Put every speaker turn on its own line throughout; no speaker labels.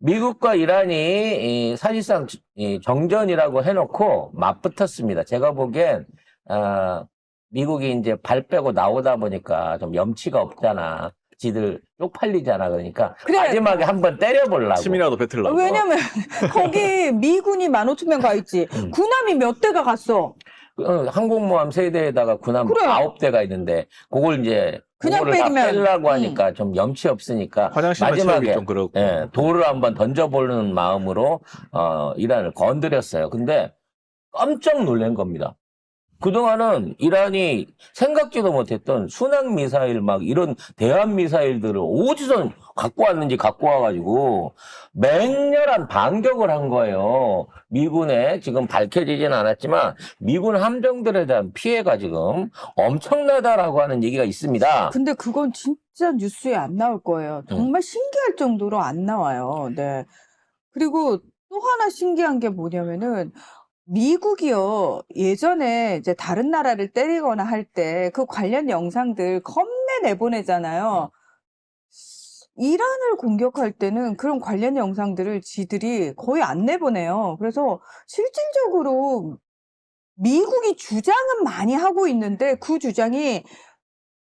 미국과 이란이 사실상 정전이라고 해놓고 맞붙었습니다. 제가 보기엔 미국이 이제 발 빼고 나오다 보니까 좀 염치가 없잖아. 지들 쪽팔리잖아. 그러니까
그래.
마지막에 한번 때려보려고.
침이라도 뱉으려고.
왜냐면 거기 미군이 15,000명 가 있지. 군함이 몇 대가 갔어.
항공모함 3대에다가 군함
그래.
9대가 있는데 그걸 이제
그냥
그거를 다
빼기면.
빼려고 하니까 좀 염치 없으니까
화장실만
마지막에
채우기 좀 그렇고.
예, 돌을 한번 던져보는 마음으로 이란을 건드렸어요. 근데 깜짝 놀란 겁니다. 그동안은 이란이 생각지도 못했던 순항 미사일 막 이런 대한 미사일들을 어디서 갖고 왔는지 갖고 와가지고 맹렬한 반격을 한 거예요. 미군에 지금 밝혀지진 않았지만 미군 함정들에 대한 피해가 지금 엄청나다라고 하는 얘기가 있습니다.
근데 그건 진짜 뉴스에 안 나올 거예요. 정말 신기할 정도로 안 나와요. 네. 그리고 또 하나 신기한 게 뭐냐면은 미국이요, 예전에 이제 다른 나라를 때리거나 할 때 그 관련 영상들 겁내 내보내잖아요. 이란을 공격할 때는 그런 관련 영상들을 지들이 거의 안 내보내요. 그래서 실질적으로 미국이 주장은 많이 하고 있는데 그 주장이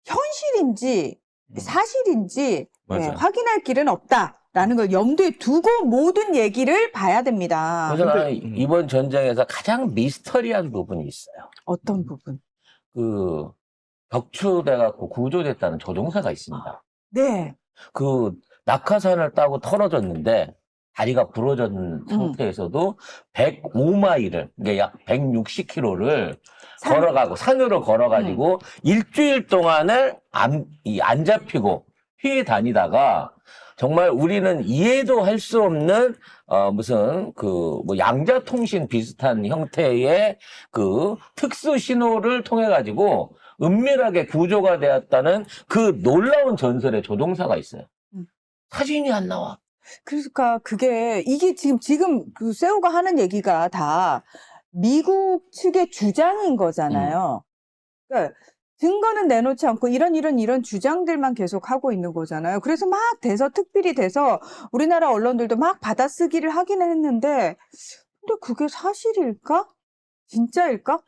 현실인지 사실인지
맞아요.
확인할 길은 없다라는 걸 염두에 두고 모든 얘기를 봐야 됩니다.
그래서 나는 이번 전쟁에서 가장 미스터리한 부분이 있어요.
어떤 부분?
그 격추돼갖고 구조됐다는 조종사가 있습니다.
네.
그 낙하산을 따고 털어졌는데 다리가 부러진 상태에서도 105마일을, 그러니까 약 160km를 걸어가고, 산으로 걸어가지고 일주일 동안을 안 잡히고 피해 다니다가 정말 우리는 이해도 할 수 없는 무슨 뭐 양자통신 비슷한 형태의 그 특수 신호를 통해 가지고 은밀하게 구조가 되었다는 그 놀라운 전설의 조종사가 있어요. 사진이 안 나와.
그러니까 이게 지금 그 세우가 하는 얘기가 다 미국 측의 주장인 거잖아요. 그러니까 증거는 내놓지 않고 이런 주장들만 계속 하고 있는 거잖아요. 그래서 막 대서특필이 돼서 우리나라 언론들도 막 받아쓰기를 하긴 했는데, 근데 그게 사실일까? 진짜일까?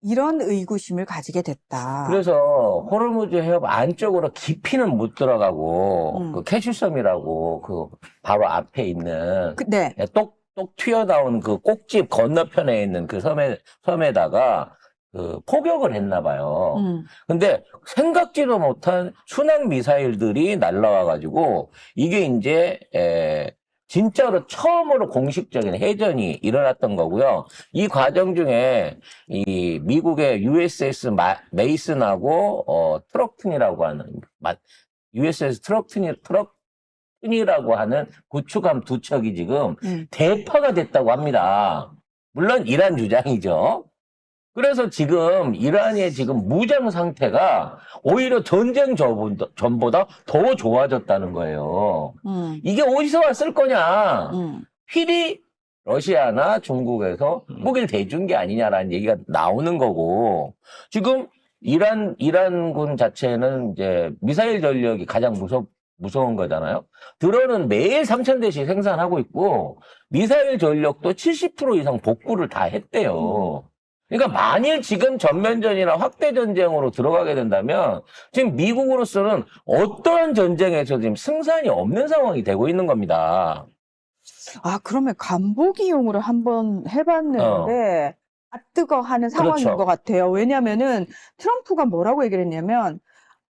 이런 의구심을 가지게 됐다.
그래서 호르무즈 해협 안쪽으로 깊이는 못 들어가고 그 캐슈섬이라고 그 바로 앞에 있는
네.
똑 튀어나온 그 꼭집 건너편에 있는 그 섬에다가 그 포격을 했나 봐요. 근데 생각지도 못한 순항 미사일들이 날라와가지고 이게 이제 진짜로 처음으로 공식적인 해전이 일어났던 거고요. 이 과정 중에 이 미국의 USS 메이슨하고 트럭튼이라고 하는 USS 트럭튼이라고 하는 구축함 2척이 지금 대파가 됐다고 합니다. 물론 이란 주장이죠. 그래서 지금 이란의 지금 무장 상태가 오히려 전쟁 전보다 더 좋아졌다는 거예요. 이게 어디서 왔을 거냐? 필히 러시아나 중국에서 무기를 대준 게 아니냐라는 얘기가 나오는 거고, 지금 이란군 자체는 이제 미사일 전력이 가장 무서운 거잖아요. 드론은 매일 3,000대씩 생산하고 있고, 미사일 전력도 70% 이상 복구를 다 했대요. 그러니까 만일 지금 전면전이나 확대 전쟁으로 들어가게 된다면 지금 미국으로서는 어떠한 전쟁에서 지금 승산이 없는 상황이 되고 있는 겁니다.
아, 그러면 간보기용으로 한번 해봤는데 뜨거 하는 상황인
그렇죠.
것 같아요. 왜냐면은 트럼프가 뭐라고 얘기를 했냐면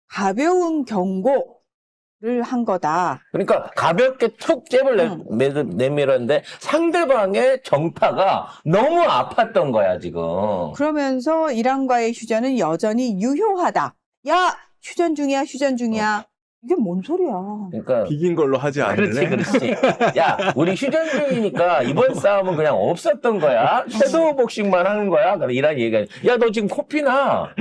가벼운 경고를 한 거다.
그러니까 가볍게 툭 잽을 내밀었는데 상대방의 정파가 너무 아팠던 거야 지금.
그러면서 이란과의 휴전은 여전히 유효하다. 야, 휴전 중이야. 이게 뭔 소리야?
그러니까
비긴 걸로 하지 않을래?
그렇지. 야, 우리 휴전 중이니까 이번 싸움은 그냥 없었던 거야. 섀도우 복싱만 하는 거야. 그래 이란 얘기가. 야, 너 지금 코피나.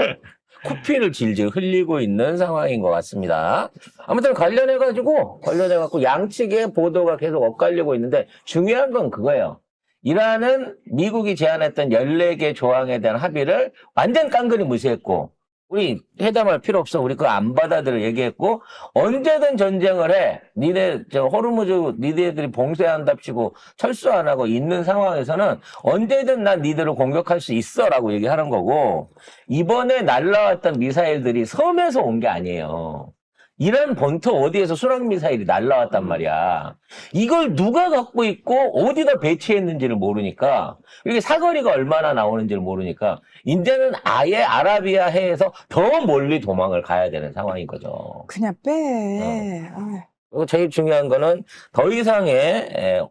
코피를 질질 흘리고 있는 상황인 것 같습니다. 아무튼 관련해갖고 양측의 보도가 계속 엇갈리고 있는데 중요한 건 그거예요. 이란은 미국이 제안했던 14개 조항에 대한 합의를 완전 깡그리 무시했고 우리 회담할 필요 없어. 우리 그거 안 받아들여 얘기했고, 언제든 전쟁을 해. 니네, 호르무즈, 니네들이 봉쇄한답시고 철수 안 하고 있는 상황에서는 언제든 난 니들을 공격할 수 있어. 라고 얘기하는 거고, 이번에 날라왔던 미사일들이 섬에서 온 게 아니에요. 이란 본토 어디에서 수락미사일이 날라왔단 말이야. 이걸 누가 갖고 있고 어디다 배치했는지를 모르니까, 이게 사거리가 얼마나 나오는지를 모르니까 이제는 아예 아라비아 해에서 더 멀리 도망을 가야 되는 상황인 거죠.
그냥 빼. 아유.
그리고 제일 중요한 거는 더 이상의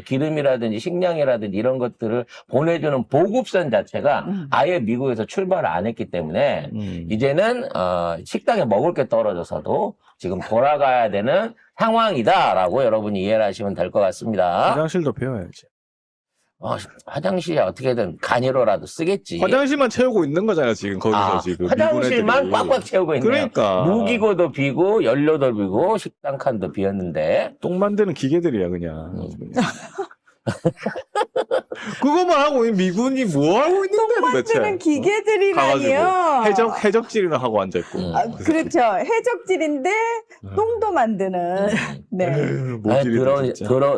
기름이라든지 식량이라든지 이런 것들을 보내주는 보급선 자체가 아예 미국에서 출발을 안 했기 때문에 이제는 식당에 먹을 게 떨어져서도 지금 돌아가야 되는 상황이다라고 여러분이 이해를 하시면 될 것 같습니다.
화장실도 배워야지.
화장실에 어떻게든 간이로라도 쓰겠지.
화장실만 채우고 있는 거잖아요, 지금 거기서 지금.
화장실만
미군 애들이.
꽉꽉 채우고 있네요.
그러니까.
무기고도 비고 연료도 비고 식당 칸도 비었는데
똥 만드는 기계들이야, 그냥. 그것만 하고 미군이 뭐 하고 있는데 도대체.
쓰는 기계들이라니요.
해적질이나 하고 앉아있고.
그렇죠. 해적질인데 똥도 만드는. 네.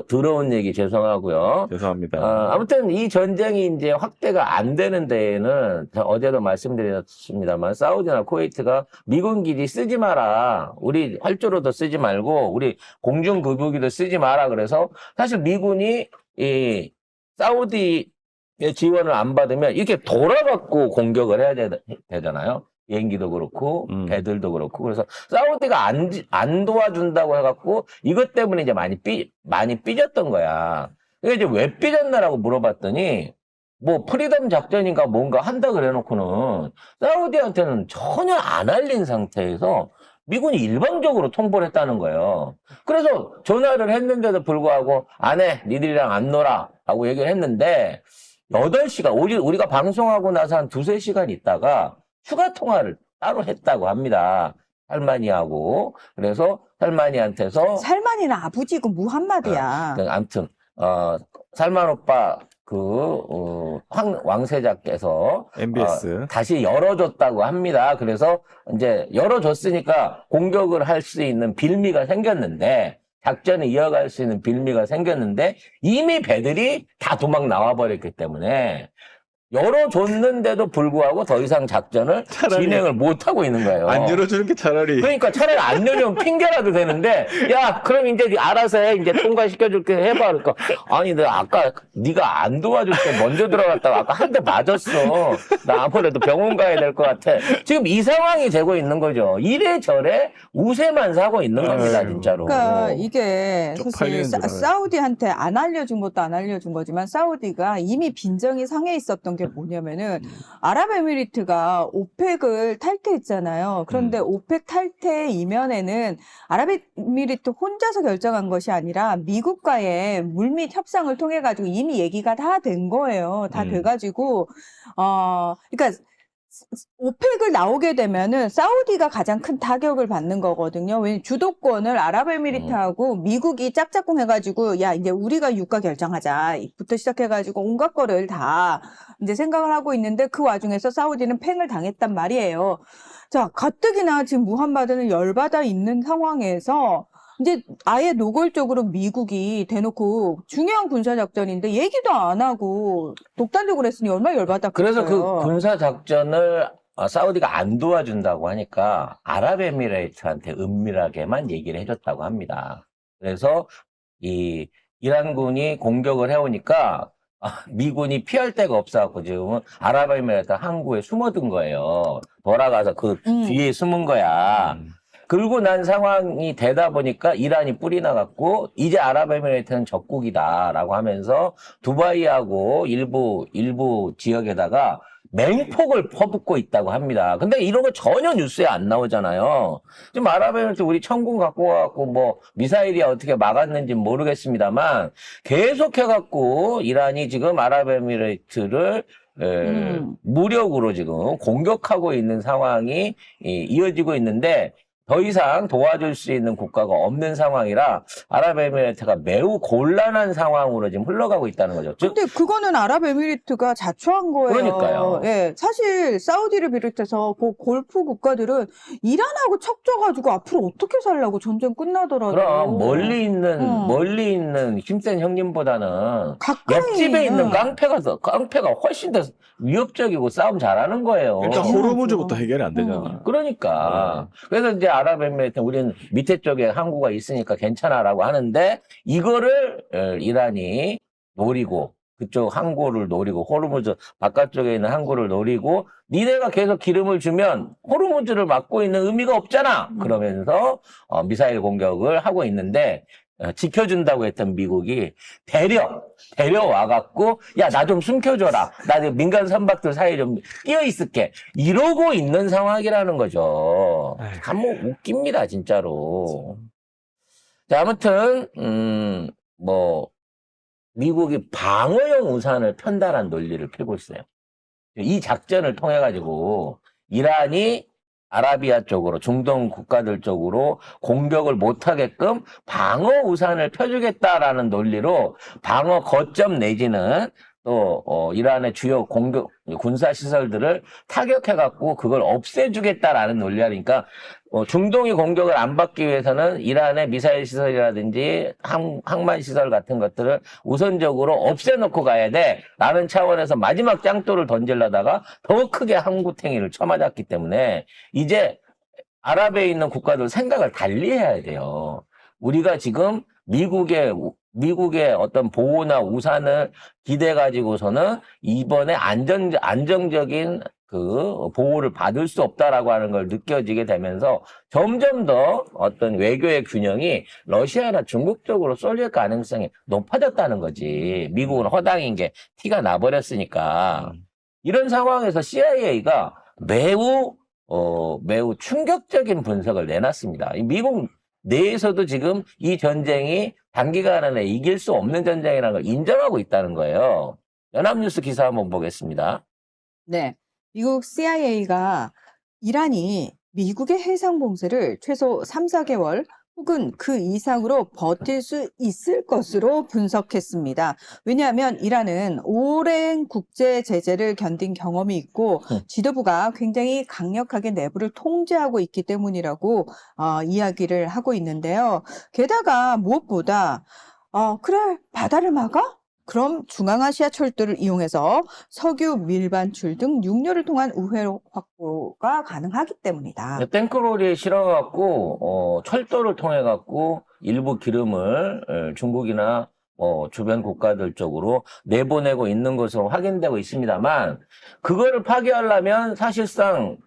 더러운 얘기 죄송하고요.
죄송합니다.
아무튼 이 전쟁이 이제 확대가 안 되는 데에는 어제도 말씀드렸습니다만 사우디나 쿠웨이트가 미군 기지 쓰지 마라. 우리 활주로도 쓰지 말고 우리 공중급유기도 쓰지 마라. 그래서 사실 미군이 이 사우디의 지원을 안 받으면 이렇게 돌아갖고 공격을 해야 되잖아요. 비행기도 그렇고 배들도 그렇고. 그래서 사우디가 안 도와준다고 해갖고 이것 때문에 이제 많이 삐졌던 거야. 이게 이제 왜 삐졌나라고 물어봤더니 뭐 프리덤 작전인가 뭔가 한다 그래놓고는 사우디한테는 전혀 안 알린 상태에서 미군이 일방적으로 통보를 했다는 거예요. 그래서 전화를 했는데도 불구하고 안 해. 니들이랑 안 놀아. 라고 얘기를 했는데 8시간, 우리가 방송하고 나서 한 2-3시간 있다가 추가 통화를 따로 했다고 합니다. 살마니하고. 그래서 살마니한테서
살만이는 아버지고 무함마드야.
아무튼 살만 오빠 왕세자께서
MBS
다시 열어줬다고 합니다. 그래서 이제 열어줬으니까 공격을 할 수 있는 빌미가 생겼는데, 작전을 이어갈 수 있는 빌미가 생겼는데 이미 배들이 다 도망 나와버렸기 때문에 열어줬는데도 불구하고 더 이상 작전을 진행을 못하고 있는 거예요.
안 열어주는 게 차라리.
그러니까 차라리 안 열면 핑계라도 되는데, 야, 그럼 이제 알아서 해. 이제 통과시켜줄게. 해봐. 그러니까, 아니, 내가 아까 네가 안 도와줄 때 먼저 들어갔다가 아까 한 대 맞았어. 나 아무래도 병원 가야 될 것 같아. 지금 이 상황이 되고 있는 거죠. 이래저래 우세만 사고 있는 겁니다, 진짜로.
그러니까 이게 사실
쪽팔리는 줄 알아요.
사우디한테 안 알려준 것도 안 알려준 거지만 사우디가 이미 빈정이 상해 있었던 게 뭐냐면은 아랍에미리트가 오펙을 탈퇴했잖아요. 그런데 오펙 탈퇴 이면에는 아랍에미리트 혼자서 결정한 것이 아니라 미국과의 물밑 협상을 통해 가지고 이미 얘기가 다 된 거예요. 다 돼가지고 그러니까 오펙을 나오게 되면은 사우디가 가장 큰 타격을 받는 거거든요. 왜냐면 주도권을 아랍에미리트하고 미국이 짝짝꿍 해가지고 야 이제 우리가 유가 결정하자부터 시작해가지고 온갖 거를 다 이제 생각을 하고 있는데 그 와중에서 사우디는 팽을 당했단 말이에요. 자 가뜩이나 지금 무함마드는 열받아 있는 상황에서 이제 아예 노골적으로 미국이 대놓고 중요한 군사작전인데 얘기도 안 하고 독단적으로 했으니 얼마나 열받았겠어요.
그래서 그 군사작전을 사우디가 안 도와준다고 하니까 아랍에미레이트한테 은밀하게만 얘기를 해줬다고 합니다. 그래서 이 이란군이 공격을 해오니까 미군이 피할 데가 없어갖고 지금은 아랍에미레이트 항구에 숨어든 거예요. 돌아가서 그 뒤에 숨은 거야. 그러고 난 상황이 되다 보니까 이란이 뿔이 나갔고 이제 아랍에미레이트는 적국이다라고 하면서 두바이하고 일부 지역에다가 맹폭을 퍼붓고 있다고 합니다. 근데 이런 거 전혀 뉴스에 안 나오잖아요. 지금 아랍에미레이트 우리 천군 갖고 와갖고 뭐 미사일이 어떻게 막았는지 모르겠습니다만 계속해갖고 이란이 지금 아랍에미레이트를 무력으로 지금 공격하고 있는 상황이 이어지고 있는데 더 이상 도와줄 수 있는 국가가 없는 상황이라 아랍에미리트가 매우 곤란한 상황으로 지금 흘러가고 있다는 거죠. 즉,
근데 그거는 아랍에미리트가 자초한 거예요.
그러니까요.
예, 사실 사우디를 비롯해서 그 골프 국가들은 이란하고 척져가지고 앞으로 어떻게 살라고 전쟁 끝나더라도.
그럼 멀리 있는 힘센 형님보다는
가까이
옆집에 있는 깡패가 훨씬 더 위협적이고 싸움 잘하는 거예요.
일단
당연하죠.
호르무즈부터 해결이 안 되잖아.
그러니까. 그래서 이제 아랍에미리트 우리는 밑에 쪽에 항구가 있으니까 괜찮아라고 하는데 이거를 이란이 노리고 그쪽 항구를 노리고 호르무즈 바깥쪽에 있는 항구를 노리고 니네가 계속 기름을 주면 호르무즈를 막고 있는 의미가 없잖아. 그러면서 미사일 공격을 하고 있는데 지켜준다고 했던 미국이 데려와갖고, 야, 나 좀 숨겨줘라. 나 민간 선박들 사이에 좀 끼어 있을게. 이러고 있는 상황이라는 거죠. 참, 뭐, 웃깁니다, 진짜로. 자, 아무튼, 미국이 방어용 우산을 편달한 논리를 펴고 있어요. 이 작전을 통해가지고, 이란이 아라비아 쪽으로 중동 국가들 쪽으로 공격을 못하게끔 방어 우산을 펴주겠다라는 논리로 방어 거점 내지는 또 이란의 주요 공격 군사 시설들을 타격해갖고 그걸 없애주겠다라는 논리하니까 중동이 공격을 안 받기 위해서는 이란의 미사일 시설이라든지 항만 시설 같은 것들을 우선적으로 없애놓고 가야 돼라는 차원에서 마지막 짱돌을 던지려다가 더 크게 항구탱이를 쳐맞았기 때문에 이제 아랍에 있는 국가들 생각을 달리 해야 돼요. 우리가 지금 미국의 어떤 보호나 우산을 기대 가지고서는 이번에 안정적인 그 보호를 받을 수 없다라고 하는 걸 느껴지게 되면서 점점 더 어떤 외교의 균형이 러시아나 중국 쪽으로 쏠릴 가능성이 높아졌다는 거지. 미국은 허당인 게 티가 나버렸으니까. 이런 상황에서 CIA가 매우 충격적인 분석을 내놨습니다. 미국 내에서도 지금 이 전쟁이 단기간 안에 이길 수 없는 전쟁이라는 걸 인정하고 있다는 거예요. 연합뉴스 기사 한번 보겠습니다.
네. 미국 CIA가 이란이 미국의 해상 봉쇄를 최소 3, 4개월 혹은 그 이상으로 버틸 수 있을 것으로 분석했습니다. 왜냐하면 이란은 오랜 국제 제재를 견딘 경험이 있고 지도부가 굉장히 강력하게 내부를 통제하고 있기 때문이라고 이야기를 하고 있는데요. 게다가 무엇보다 그래 바다를 막아? 그럼 중앙아시아 철도를 이용해서 석유 밀반출 등 육로를 통한 우회로 확보가 가능하기 때문이다.
탱크로리에 실어갖고 철도를 통해갖고 일부 기름을 중국이나 주변 국가들 쪽으로 내보내고 있는 것으로 확인되고 있습니다만 그거를 파괴하려면 사실상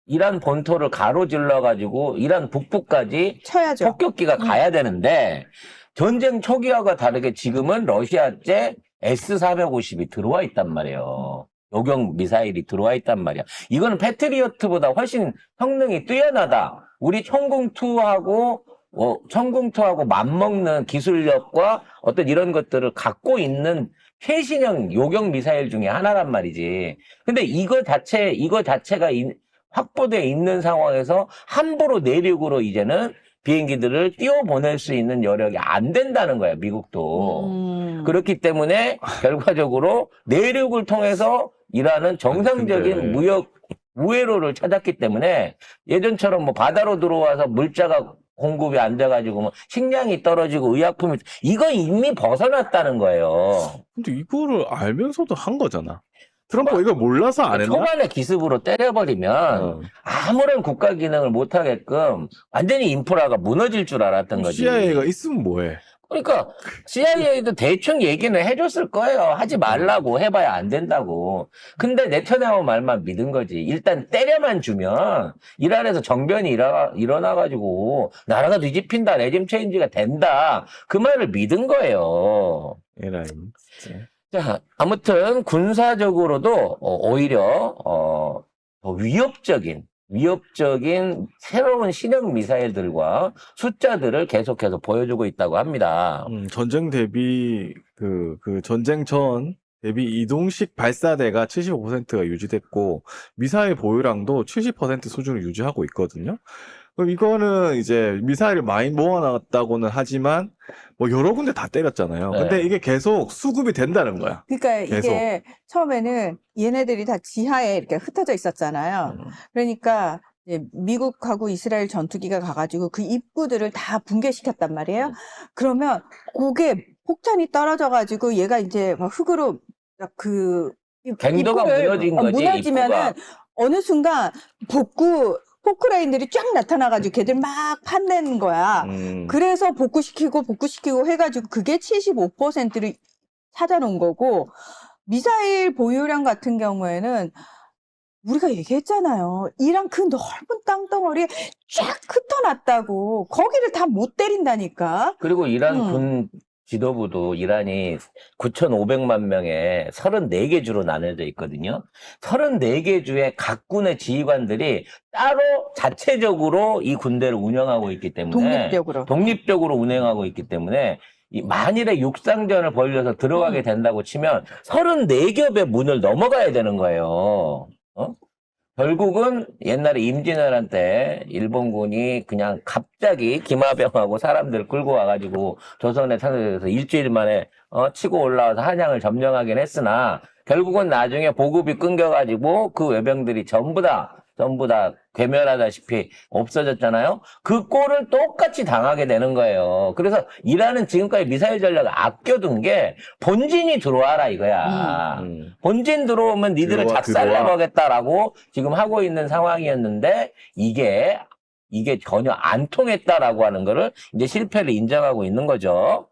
이란 본토를 가로질러가지고 이란 북부까지
쳐야죠.
폭격기가 가야 되는데 전쟁 초기와가 다르게 지금은 러시아제 S-450이 들어와 있단 말이에요. 요격 미사일이 들어와 있단 말이야. 이거는 패트리어트보다 훨씬 성능이 뛰어나다. 우리 천궁2하고 맞먹는 기술력과 어떤 이런 것들을 갖고 있는 최신형 요격 미사일 중에 하나란 말이지. 근데 이거 자체가 확보되어 있는 상황에서 함부로 내륙으로 이제는 비행기들을 띄워보낼 수 있는 여력이 안 된다는 거야, 미국도. 그렇기 때문에 결과적으로 내륙을 통해서 이란은 정상적인 무역 우회로를 찾았기 때문에 예전처럼 뭐 바다로 들어와서 물자가 공급이 안 돼가지고 뭐 식량이 떨어지고 의약품이 이건 이미 벗어났다는 거예요.
근데 이거를 알면서도 한 거잖아. 트럼프가 이걸 몰라서 안 했나?
초반에 기습으로 때려버리면 아무런 국가 기능을 못하게끔 완전히 인프라가 무너질 줄 알았던 거지.
CIA가 있으면 뭐해?
그러니까 CIA도 대충 얘기는 해줬을 거예요. 하지 말라고 해봐야 안 된다고. 근데 네타냐후 말만 믿은 거지. 일단 때려만 주면 이란에서 정변이 일어나가지고 나라가 뒤집힌다, 레짐 체인지가 된다. 그 말을 믿은 거예요.
에라이 진짜.
자, 아무튼 군사적으로도 오히려 더 위협적인 새로운 신형 미사일들과 숫자들을 계속해서 보여주고 있다고 합니다.
전쟁 대비 그 전쟁 전 대비 이동식 발사대가 75%가 유지됐고 미사일 보유량도 70% 수준을 유지하고 있거든요. 그럼 이거는 이제 미사일을 많이 모아놨다고는 하지만 뭐 여러 군데 다 때렸잖아요.
네.
근데 이게 계속 수급이 된다는 거야.
그러니까
계속.
이게 처음에는 얘네들이 다 지하에 이렇게 흩어져 있었잖아요. 그러니까 이제 미국하고 이스라엘 전투기가 가가지고 그 입구들을 다 붕괴시켰단 말이에요. 그러면 그게 폭탄이 떨어져가지고 얘가 이제 막 흙으로 그
갱도가
입구를
무너진 거지,
무너지면은
입구가.
어느 순간 포크레인들이 쫙 나타나가지고 걔들 막 판내는 거야. 그래서 복구시키고 해가지고 그게 75%를 찾아놓은 거고, 미사일 보유량 같은 경우에는 우리가 얘기했잖아요. 이란 그 넓은 땅덩어리에 쫙 흩어놨다고. 거기를 다 못 때린다니까.
그리고 이란 군 지도부도 이란이 9,500만 명의 34개 주로 나눠져 있거든요. 34개 주의 각 군의 지휘관들이 따로 자체적으로 이 군대를 운영하고 있기 때문에 독립적으로 운행하고 있기 때문에 만일에 육상전을 벌려서 들어가게 된다고 치면 34겹의 문을 넘어가야 되는 거예요. 결국은 옛날에 임진왜란 때 일본군이 그냥 갑자기 김하병하고 사람들 끌고 와가지고 조선에 상륙해서 일주일 만에 치고 올라와서 한양을 점령하긴 했으나 결국은 나중에 보급이 끊겨가지고 그 외병들이 전부 다 괴멸하다시피 없어졌잖아요. 그 꼴을 똑같이 당하게 되는 거예요. 그래서 이란은 지금까지 미사일 전략을 아껴둔 게 본진이 들어와라 이거야. 본진 들어오면 니들을 작살내보겠다라고 지금 하고 있는 상황이었는데 이게 전혀 안 통했다라고 하는 거를 이제 실패를 인정하고 있는 거죠.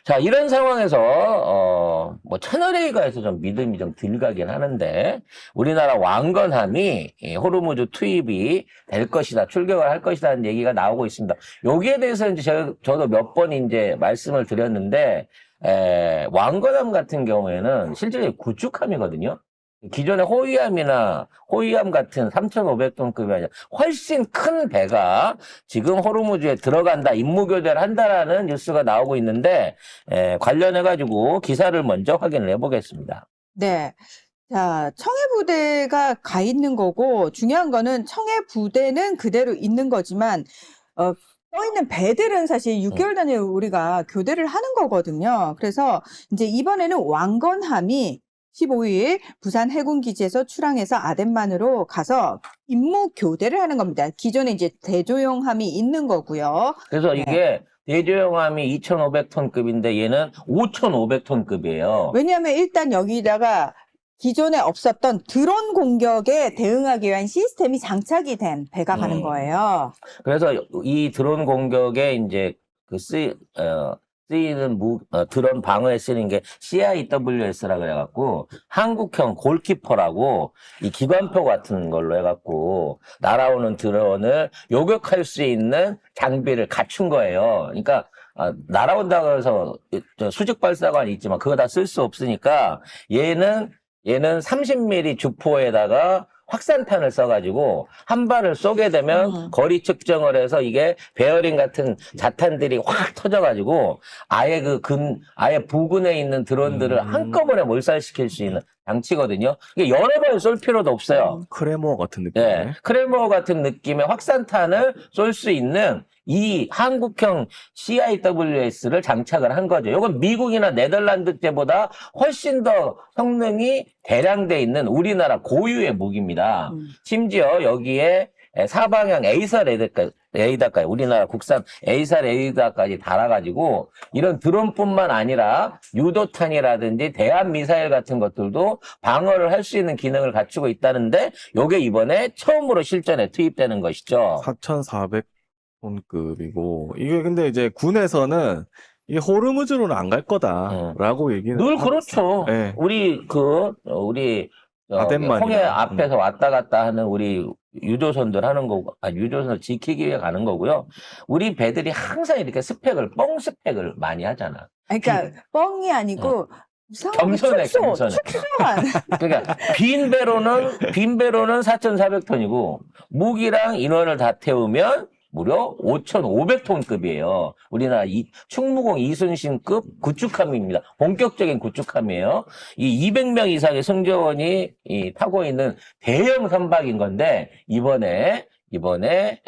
자, 이런 상황에서, 채널A가에서 좀 믿음이 좀 덜 가긴 하는데, 우리나라 왕건함이 호르무즈 투입이 될 것이다, 출격을 할 것이다는 얘기가 나오고 있습니다. 여기에 대해서 이제 저도 몇 번 이제 말씀을 드렸는데, 왕건함 같은 경우에는 실제 구축함이거든요. 기존의 호위함 같은 3,500톤급이 아니라 훨씬 큰 배가 지금 호르무즈에 들어간다, 임무교대를 한다라는 뉴스가 나오고 있는데, 관련해가지고 기사를 먼저 확인을 해보겠습니다.
네. 자, 청해부대가 가 있는 거고, 중요한 거는 청해부대는 그대로 있는 거지만, 떠 있는 배들은 사실 6개월 단위로 우리가 교대를 하는 거거든요. 그래서 이제 이번에는 왕건함이 15일 부산 해군기지에서 출항해서 아덴만으로 가서 임무 교대를 하는 겁니다. 기존에 이제 대조영함이 있는 거고요.
그래서 이게 대조영함이 2,500톤급인데 얘는 5,500톤급이에요.
왜냐하면 일단 여기다가 기존에 없었던 드론 공격에 대응하기 위한 시스템이 장착이 된 배가 가는 거예요.
그래서 이 드론 공격에 이제 쓰이는 드론 방어에 쓰이는 게 CIWS라고 해갖고 한국형 골키퍼라고 이 기관포 같은 걸로 해갖고 날아오는 드론을 요격할 수 있는 장비를 갖춘 거예요. 그러니까 날아온다고 해서 수직 발사관이 있지만 그거 다 쓸 수 없으니까 얘는 30mm 주포에다가 확산탄을 써가지고 한 발을 쏘게 되면 거리 측정을 해서 이게 베어링 같은 자탄들이 확 터져가지고 아예 아예 부근에 있는 드론들을 한꺼번에 몰살시킬 수 있는 장치거든요. 이게 여러 번 쏠 필요도 없어요.
크레모 같은 느낌.
네, 크레모 같은 느낌의 확산탄을 쏠 수 있는 이 한국형 CIWS를 장착을 한 거죠. 이건 미국이나 네덜란드제보다 훨씬 더 성능이 대량돼 있는 우리나라 고유의 무기입니다. 심지어 여기에 사방향 에이사 레이더까지 우리나라 국산 에이사 레이더까지 달아가지고 이런 드론뿐만 아니라 유도탄이라든지 대한 미사일 같은 것들도 방어를 할 수 있는 기능을 갖추고 있다는데 요게 이번에 처음으로 실전에 투입되는 것이죠.
4,400톤급이고 이게 근데 이제 군에서는 이게 호르무즈로는 안 갈 거다라고 얘기는
늘
하고
그렇죠.
있어요. 네.
우리
아덴만이나.
홍해 앞에서 왔다 갔다 하는 우리 유조선들 하는 거고, 유조선을 지키기 위해 가는 거고요. 우리 배들이 항상 이렇게 뻥 스펙을 많이 하잖아.
그러니까 뻥이 아니고
겸손해.
축소한.
그러니까 빈 배로는 4,400톤이고 무기랑 인원을 다 태우면 무려 5,500톤급이에요. 우리나라 충무공 이순신급 구축함입니다. 본격적인 구축함이에요. 이 200명 이상의 승조원이 타고 있는 대형 선박인 건데 이번에 이번에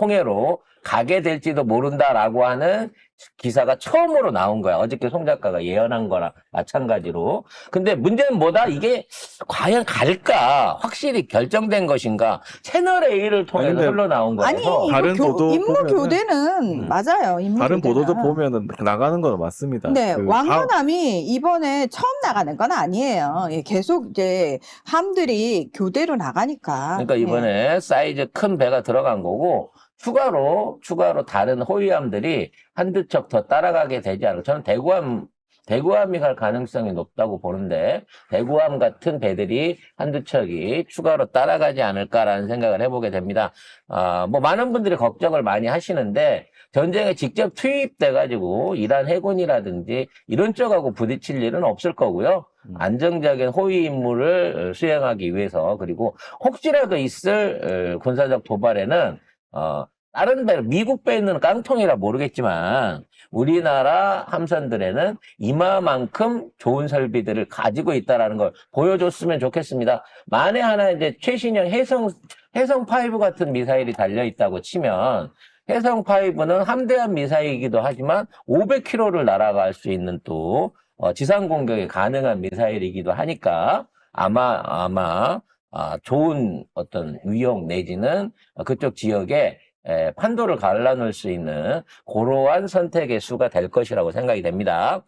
홍해로 가게 될지도 모른다라고 하는 기사가 처음으로 나온 거야. 어저께 송 작가가 예언한 거랑 마찬가지로. 근데 문제는 뭐다? 이게 과연 갈까? 확실히 결정된 것인가? 채널 A를 통해서
근데
흘러나온
아니,
거라서.
이거
다른 보도
임무
보면은-
교대는 맞아요. 임무
다른
교대는.
보도도 보면은 나가는 건 맞습니다.
네,
그
왕건함이 이번에 처음 나가는 건 아니에요. 예, 계속 이제 함들이 교대로 나가니까.
그러니까
예.
이번에 사이즈 큰 배가 들어간 거고, 추가로 다른 호위함들이 한두 척 더 따라가게 되지 않을까. 저는 대구함이 갈 가능성이 높다고 보는데, 대구함 같은 배들이 한두 척이 추가로 따라가지 않을까라는 생각을 해보게 됩니다. 뭐 많은 분들이 걱정을 많이 하시는데, 전쟁에 직접 투입돼가지고 이란 해군이라든지 이런 쪽하고 부딪힐 일은 없을 거고요. 안정적인 호위 임무를 수행하기 위해서, 그리고 혹시라도 있을 군사적 도발에는 다른 배, 미국 배는 깡통이라 모르겠지만 우리나라 함선들에는 이마만큼 좋은 설비들을 가지고 있다라는 걸 보여줬으면 좋겠습니다. 만에 하나 이제 최신형 해성5 같은 미사일이 달려 있다고 치면, 해성5는 함대함 미사일이기도 하지만 500km를 날아갈 수 있는 또 지상 공격이 가능한 미사일이기도 하니까 아마 좋은 어떤 위용 내지는 그쪽 지역에 판도를 갈라놓을 수 있는 그러한 선택의 수가 될 것이라고 생각이 됩니다.